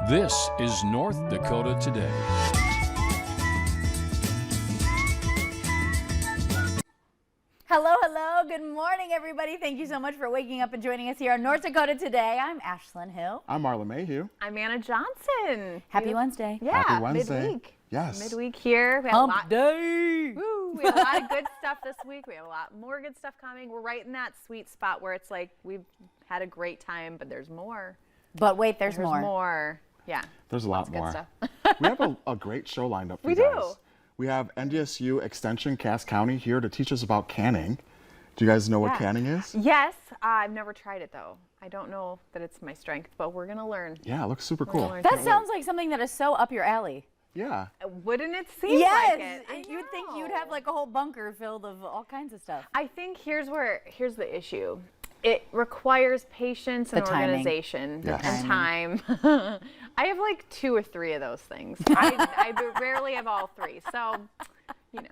This is North Dakota Today. Hello, hello. Good morning, everybody. Thank you so much for waking up and joining us here on North Dakota Today. I'm Ashlyn Hill. I'm Marla Mayhew. I'm Anna Johnson. Happy Wednesday. Yeah, Happy Wednesday. midweek. Yes. Midweek here. We have Hump day. Woo, we have a lot of good stuff this week. We have a lot more good stuff coming. We're right in that sweet spot where it's like we've had a great time, but there's more. But wait, there's There's more. more. Yeah. There's a lot Lots of more. good stuff. We have a great show lined up for We you guys. do. We have NDSU Extension Cass County here to teach us about canning. Do you guys know what canning is? Yes, I've never tried it though. I don't know that it's my strength, but we're gonna learn. Yeah, it looks super We're cool. gonna learn That today. sounds like something that is so up your alley. Yeah. Wouldn't it seem Yes. like it? I You'd think know. you'd have like a whole bunker filled of all kinds of stuff. I think here's the issue. It requires patience and The timing. organization Yes. and time. I have like 2 or 3 of those things. I rarely have all 3. So, you know.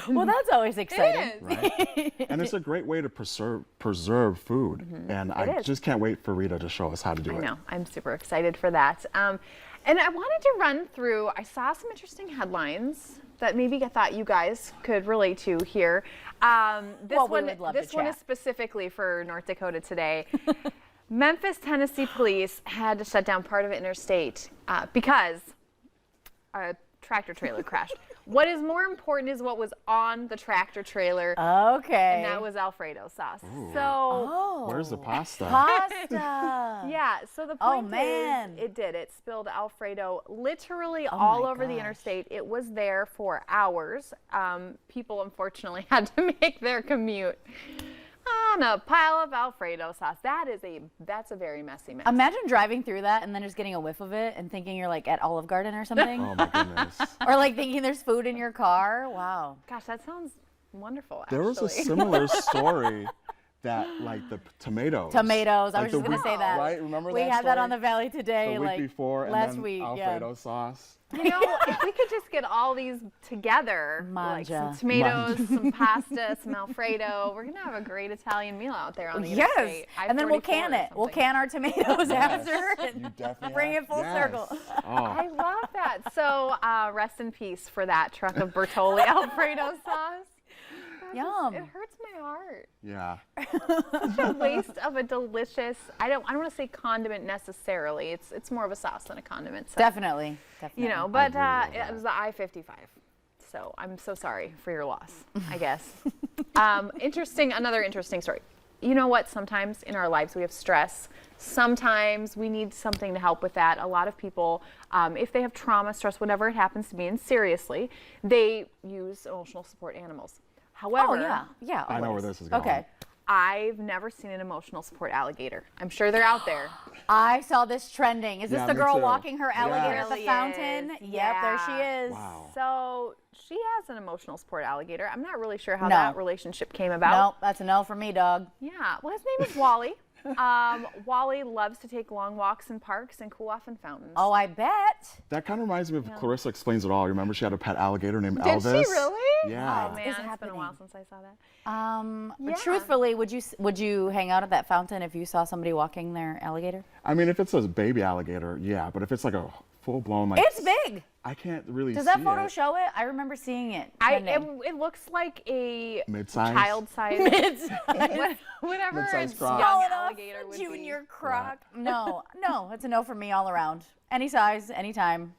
Well, that's always exciting. It is. Right? And it's a great way to preserve food. And I is. just can't wait for Rita to show us how to do I it. know. I'm super excited for that. And I wanted to run through, I saw some interesting headlines that maybe I thought you guys could relate to here. This Well, we one, would love to this one is chat. specifically for North Dakota Today. Memphis, Tennessee police had to shut down part of interstate because a tractor trailer crashed. What is more important is what was on the tractor trailer, Okay. and that was Alfredo sauce. So. Oh. Where's the pasta? Pasta. Yeah, so the Oh, point man. is, it spilled Alfredo literally Oh, all my over the gosh. interstate. It was there for hours. People unfortunately had to make their commute on a pile of Alfredo sauce. That's a very messy mess. Imagine driving through that and then just getting a whiff of it and thinking you're like at Olive Garden or something. Oh my goodness. Or like thinking there's food in your car. Wow. Gosh, that sounds wonderful. There was a actually. similar story that like the tomatoes. Tomatoes. I Like was just the going to say week- that. Right? Remember We that had that story? on the Valley Today The week like before and last then week. Alfredo sauce. You know, if we could just get all these together, like some Manja. tomatoes, some pasta, some Alfredo, we're gonna have a great Italian meal out there on the Yes, interstate. and then we'll I-44 can or it. We'll something. can our tomatoes after You and definitely bring have- it full yes. circle. Oh. I love that. So rest in peace for that truck of Bertolli Alfredo sauce. Yum. It hurts my heart. Yeah. Such a waste of a delicious. I don't want to say condiment necessarily. It's more of a sauce than a condiment. So, Definitely. Definitely. you know, but really love it that. was the I-55. So I'm so sorry for your loss, I guess. Another interesting story. You know what? Sometimes in our lives we have stress. Sometimes we need something to help with that. A lot of people, if they have trauma, stress, whatever it happens to be, and seriously, they use emotional support animals. However, Oh, yeah. Yeah. I know where always. this is going. Okay. I've never seen an emotional support alligator. I'm sure they're out there. I saw this trending. Is this Yeah, the me girl too. walking her alligator Yes. at the Really fountain? is. Yep, there she Yeah. is. Wow. So she has an emotional support alligator. I'm not really sure how No. that relationship came about. Nope, that's a no for me, dog. Yeah, well, his name is Wally. Wally loves to take long walks in parks and cool off in fountains. Oh, I bet. That kind of reminds me of Clarissa Explains It All. Remember she had a pet alligator named Did Elvis? she really? Yeah. Oh man, Is it's been a happening. while since I saw that. But Yeah. truthfully, would you hang out at that fountain if you saw somebody walking their alligator? I mean, if it's a baby alligator, yeah. But if it's like a full-blown, like It's big. I can't really Does see that photo it. show it? I remember seeing it. trending. It looks like a Mid-size? child-sized, whatever Mid-size a Croc. young Small enough, alligator would junior be. croc. No, it's a no for me all around. Any size, anytime.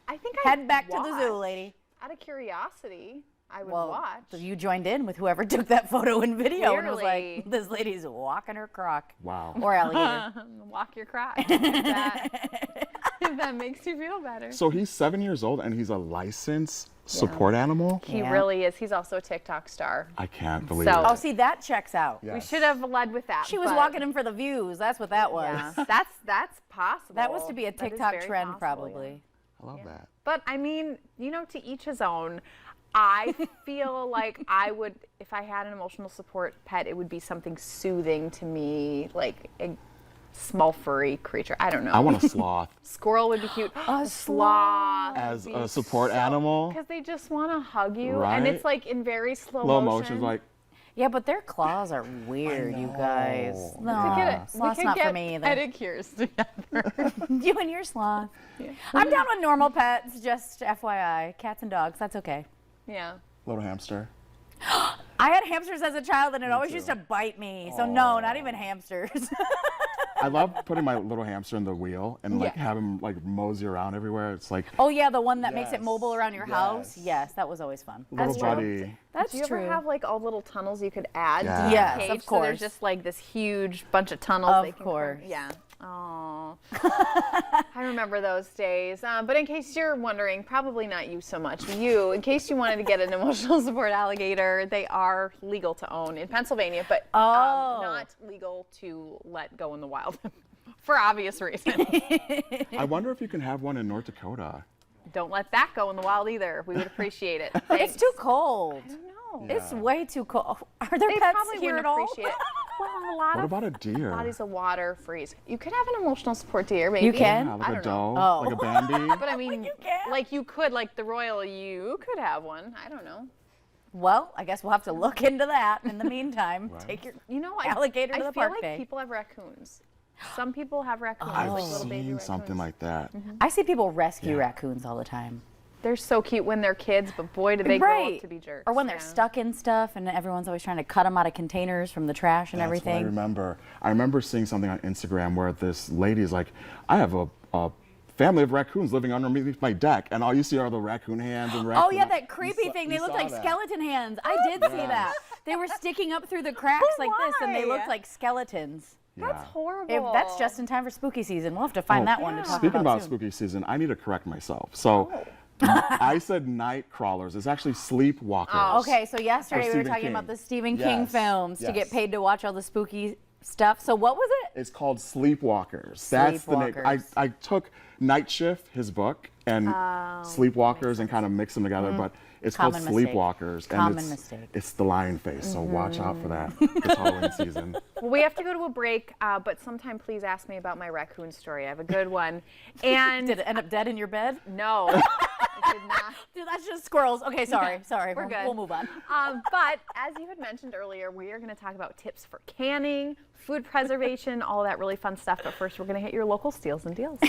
I think I'd Head back to the zoo, watch. lady. Out of curiosity, I would Well, watch. so you joined in with whoever took that photo and video and was Clearly. like, this lady's walking her croc. Wow. Or alligator. Walk your croc. If that makes you feel better. So he's 7 years old and he's a licensed support animal? He Yeah. really is. He's also a TikTok star. I can't believe So- it. Oh, see, that checks out. Yes. We should have led with that. She was but- walking him for the views. That's what that was. Yeah, that's possible. That was to be a That is TikTok very trend, possible, probably. I love that. But I mean, you know, to each his own. I feel like I would, if I had an emotional support pet, it would be something soothing to me, like a small furry creature. I don't know. I want a sloth Squirrel would be cute. A sloth as would be a support animal. because they just want to hug you, Right? and it's like in very slow Slow motion. motion's like, Yeah, but their claws are weird, you guys. No, sloth's not for me either. Pedicures together. You and your sloth. Yeah. I'm down with normal pets, just FYI. Cats and dogs, that's okay. Yeah. Little hamster. I had hamsters as a child, and it always used to bite me. So no, not even hamsters. I love putting my little hamster in the wheel and like have him like mosey around everywhere. It's like, oh yeah, the one that makes it mobile around your house. Yes. Yes, that was always fun. little buddy. That's Do you true. ever have like all little tunnels you could add to Yeah. the Yes, cage? of So there's course. just like this huge bunch of tunnels. Of they can course. Yeah. Oh. I remember those days. But in case you're wondering, probably not you so much, in case you wanted to get an emotional support alligator, they are legal to own in Pennsylvania, but not legal to let go in the wild for obvious reasons. I wonder if you can have one in North Dakota. Don't let that go in the wild either. We would appreciate it. It's too cold. I don't know. Yeah. It's way too cold. Are there They pets probably here wouldn't at all? appreciate it. Well, a lot What of about a deer? bodies of water freeze. You could have an emotional support deer, maybe. You can? Yeah, like I a don't doe, know. Oh. like a Bambi. But I mean, You can? like you could, like the royal, you could have one. I don't know. Well, I guess we'll have to look into that. In the meantime, take your You know, alligator to I the feel park like day. people have raccoons. Some people have raccoons, I've like little baby seen raccoons. something like that. I see people rescue raccoons all the time. They're so cute when they're kids, but boy, do they grow up to be jerks. Or when they're Yeah. stuck in stuff and everyone's always trying to cut them out of containers from the trash and That's everything. what I remember. I remember seeing something on Instagram where this lady's like, I have a family of raccoons living underneath my deck, and all you see are the raccoon hands and raccoon. Oh yeah, that creepy thing. They look like skeleton hands. I did see that. They were sticking up through the cracks like this, and they looked like skeletons. That's horrible. If that's just in time for spooky season, we'll have to find that one to talk Speaking about soon. spooky season, I need to correct myself. So I said night crawlers. It's actually sleepwalkers. Okay, so yesterday we were Stephen talking King. about the Stephen King Yes, films to get yes. paid to watch all the spooky stuff. So what was it? It's called Sleepwalkers. That's the name. Sleepwalkers. I took Night Shift, his book, and Sleepwalkers and kind of mixed them together, but it's Common called mistake. Sleepwalkers. Common and mistake. It's the lion face, so watch out for that this Halloween season. Well, we have to go to a break, but sometime please ask me about my raccoon story. I have a good one. And Did it end up dead in your bed? no, it did not. Dude, that's just squirrels. Okay, sorry. We're good. We'll move on. But as you had mentioned earlier, we are going to talk about tips for canning, food preservation, all that really fun stuff. But first, we're going to hit your local steals and deals.